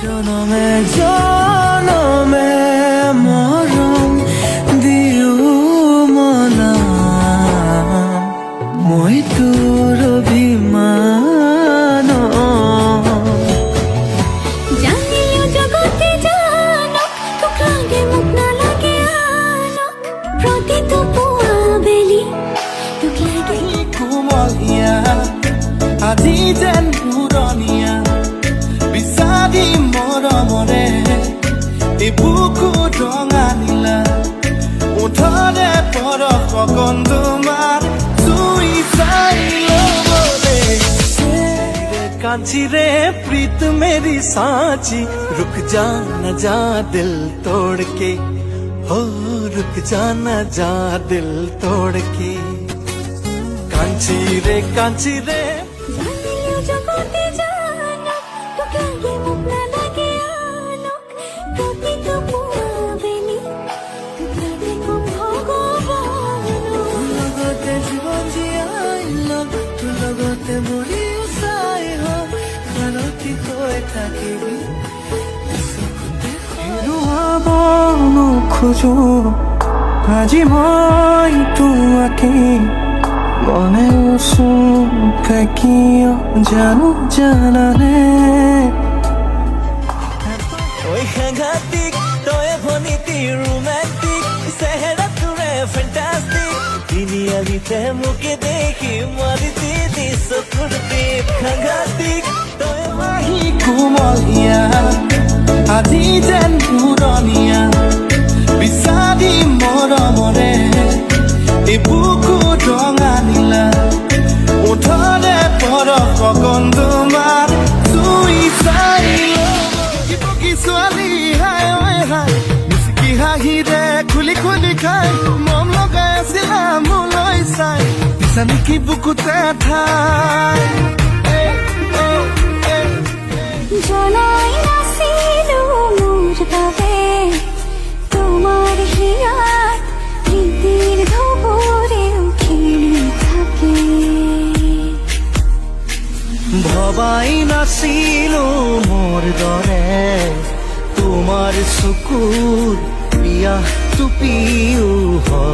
জনমে জনমে মৰম দিও মনাম মই তোৰ অভিমান জানিও জগতে জানক তোক লাগে মোক নালাগে আনক প্ৰতিটো পুৱা বেলি তোক লাগে কোমলীয়া আজি যেন পুৰণীয়া বিচাৰি মৰমৰে এই বুকু ৰঙা নীলা ওঠৰে পৰশ কণ তোমাৰ চুই চাই ল'বলে कांची रे प्रीत मेरी सांची रुक जा न जा दिल तोड़ के हो रुक जा न जा दिल तोड़ के कांची रे জানিও জগতে জানক তোক লাগে মোক নালাগে আনক প্ৰতিটো পুৱা বেলি তোক লাগে মোক ভগৱান লগতে জীবন জীয়াই লগ তোৰ লগতে মৰি উচাই হম কাণতি হৈ থাকিবি হেৰুৱাব নোখোজো আজি মই তোমাকে মনে উচুকে কিয় জানো জানানে ওই সাংঘাতিক তই ভনীতি ৰোমান্টিক চেহেৰা তোৰে ফেণ্টাষ্টিক তিনিআলিতে মোকে দেখি মাৰিতি দি চকুৰ টিপ সাংঘাতিক তই মাহি কোমলীয়া আজি যেন পুৰণীয়া বিচাৰি মৰমৰে এই বুকু ৰঙা নীলা ওঠৰে পৰশ কণ তোমাৰ চুই চাই কি ছোৱালী হাই ঐ হাই মিচিকি হাঁহিৰে খুলি খুলি খাই মন লগাই আছিলা মোলৈ চাই পিছা নেকি বুকুতে ঠাই জনাই নাছিলো মোৰ বাবে তোমাৰ হিয়াত প্ৰীতিৰ ধুবুৰেও খেলি থাকে ভবাই নাছিলো মোৰ দৰে তোমাৰ চকুৰ বিয়া টুপিও হয়